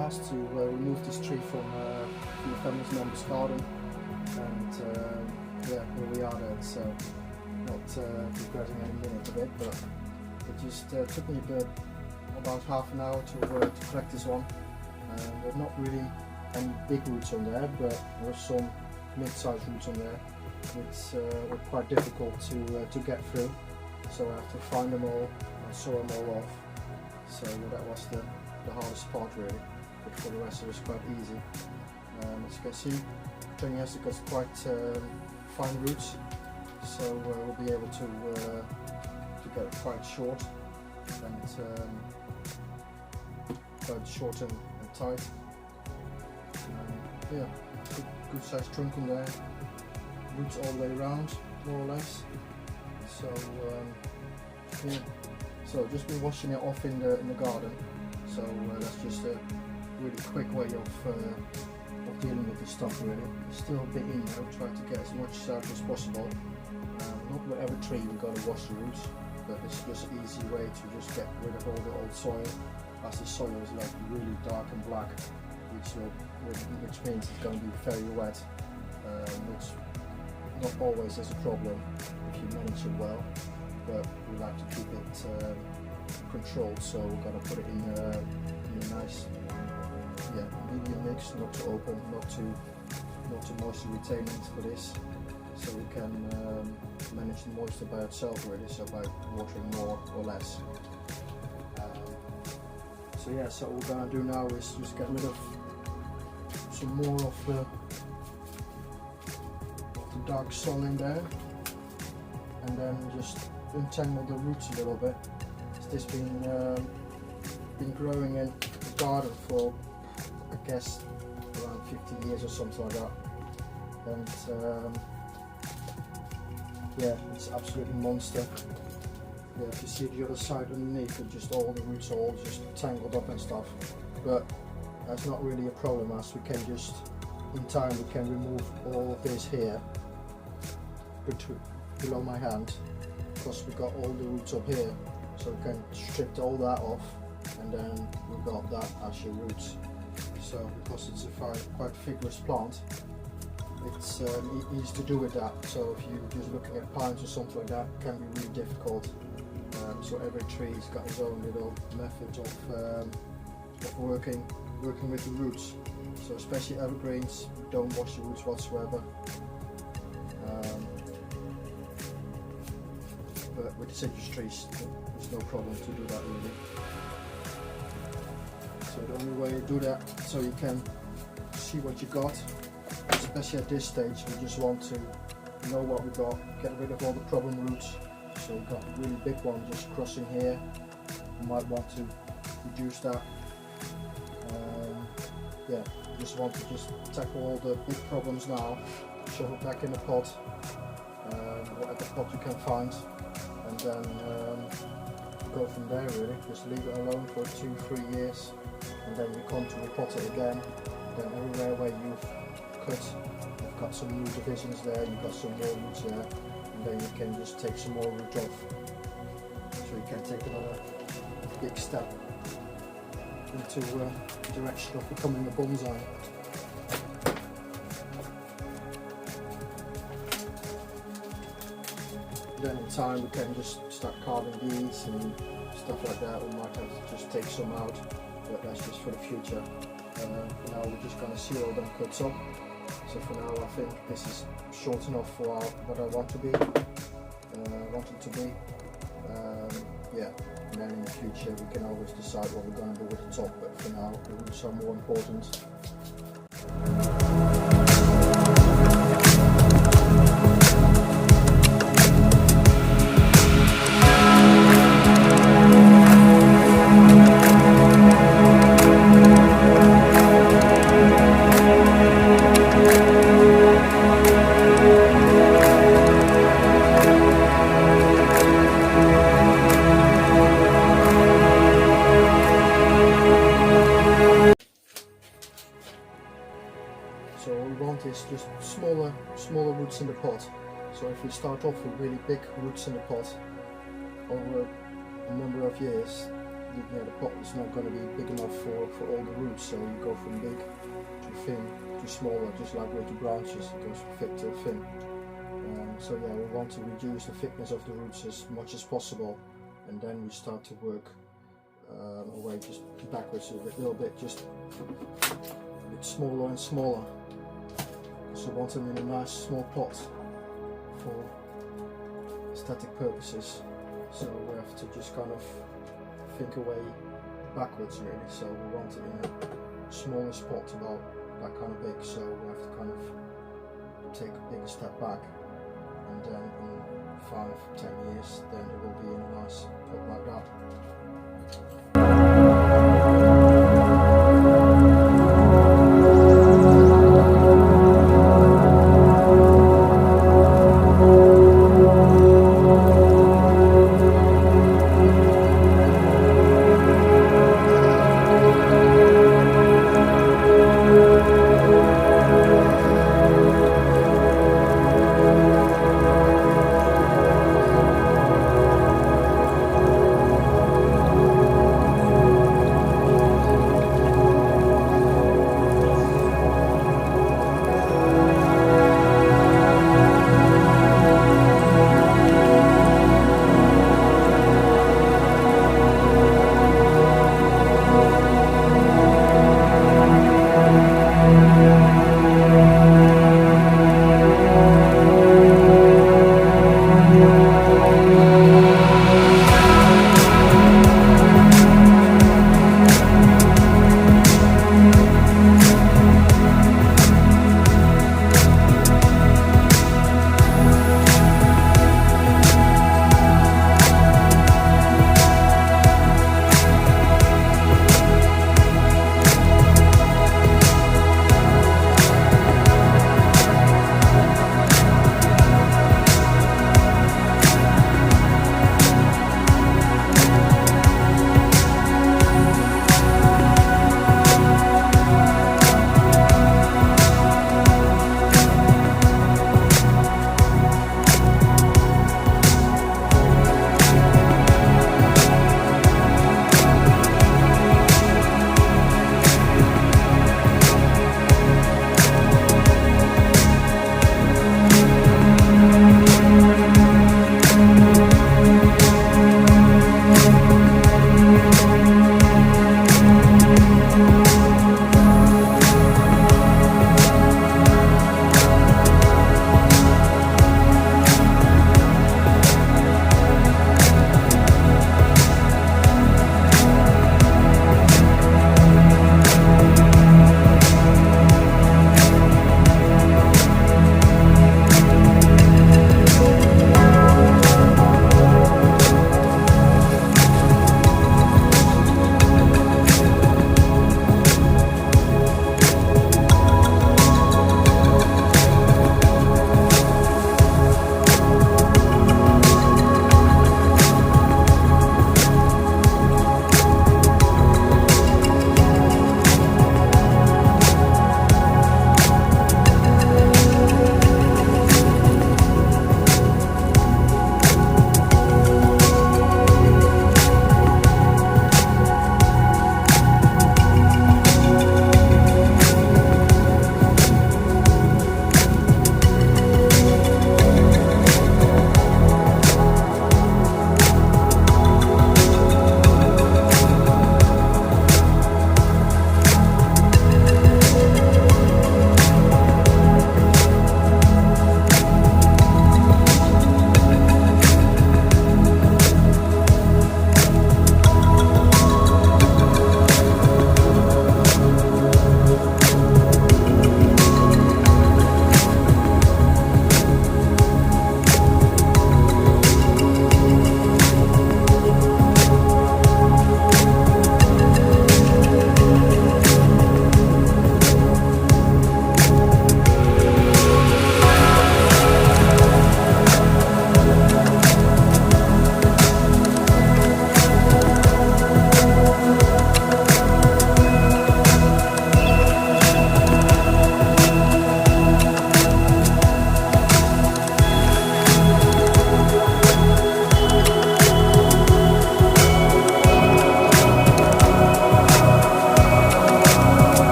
asked to remove this tree from a few family members' garden, and yeah, here we are then. So not regretting any minute of it, but it just took me about half an hour to collect this one. There's not really any big roots on there, but there are some mid-sized roots on there which were quite difficult to get through. So I have to find them all and saw them all off. So that was the hardest part really, but for the rest it was quite easy. As you can see, cotoneaster got quite fine roots, so we'll be able to get it quite short and tight. Yeah, good sized trunk in there, roots all the way around, more or less. So yeah, so just been washing it off in the garden. So that's just a really quick way of dealing with this stuff really. It's still a bit in there, try to get as much out as possible. Not with every tree we've got to wash the roots, but it's just an easy way to just get rid of all the old soil, as the soil is like really dark and black, which means it's going to be very wet, which not always is a problem if you manage it well, but we like to keep it controlled, so we're going to put it in a nice medium mix, not too open, not too moisture retaining for this, so we can manage the moisture by itself really, so by watering more or less. So yeah, so what we're going to do now is just get rid of some more of the dark soil in there, and then just untangle the roots a little bit. This been growing in the garden for, I guess, around 50 years or something like that, and yeah, it's absolutely monster. Yeah, if you see the other side underneath, it just all the roots are all just tangled up and stuff, but that's not really a problem, as we can just, in time, we can remove all of this here below my hand, because we got all the roots up here, so we can strip all that off, and then we've got that as your roots. So because it's a quite vigorous plant, it's easy to do with that. So if you're just looking at pines or something like that, it can be really difficult. So every tree's got its own little method of working with the roots. So especially evergreens, don't wash the roots whatsoever. But with deciduous trees, there's no problem to do that really. So the only way you do that, so you can see what you got, especially at this stage, we just want to know what we got, get rid of all the problem roots. So we've got a really big one just crossing here, you might want to reduce that. Yeah, just want to tackle all the big problems now, shove it back in the pot, whatever pot you can find, and then go from there really. Just leave it alone for 2-3 years, and then you come to repot it again. Then everywhere where you've cut, you've got some new divisions there, you've got some more roots there, and then you can just take some more root off, so you can take another big step into the direction of becoming a bonsai. Then in time we can just start carving these and stuff like that. We might have to just take some out, but that's just for the future. For now we're just going to seal all them cuts up. So for now I think this is short enough for what I want it to be. Yeah, and then in the future we can always decide what we're going to do with the top, but for now the roots are more important. So what we want is just smaller roots in the pot. So if we start off with really big roots in the pot over a number of years, the pot is not going to be big enough for all the roots, so you go from big to thin to smaller, just like with the branches, it goes from thick to thin. So yeah, we want to reduce the thickness of the roots as much as possible, and then we start to work away just backwards a little bit, just a bit smaller and smaller. So we want them in a nice small pot for aesthetic purposes. So we have to just kind of think away backwards really. So we want it in a smaller spot, about that kind of big. So we have to kind of take a bigger step back, and then in 5-10 years, then it will be in a nice pot like that.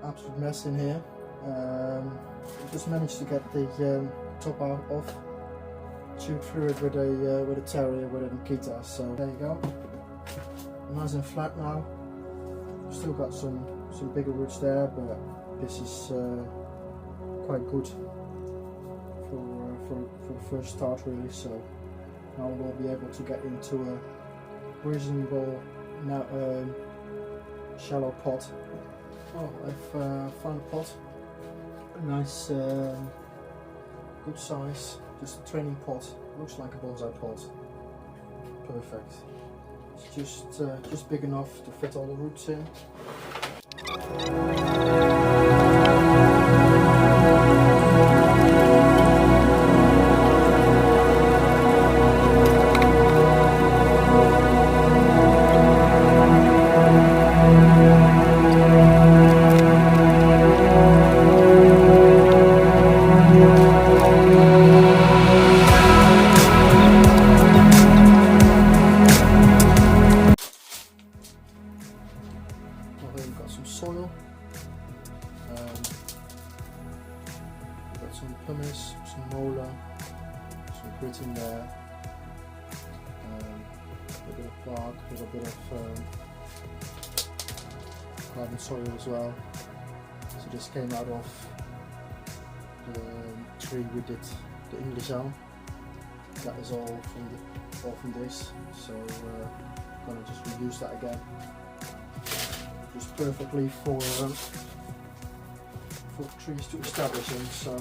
absolute mess in here. Just managed to get the top out off. Chewed through it with a terrier with a Nikita. So there you go. Nice and flat now. Still got some bigger roots there, but this is quite good for the first start really. So now we'll be able to get into a reasonable shallow pot. Oh, I've found a pot, a nice good size, just a training pot. Looks like a bonsai pot. Perfect. It's just big enough to fit all the roots in. We've got some soil, we've got some pumice, some molar, some grit in there, a little bit of bark, a little bit of carbon soil as well. So this came out of the tree we did the English elm. That is all from this, so I'm going to just reuse that again. Just perfectly for trees to establish in. So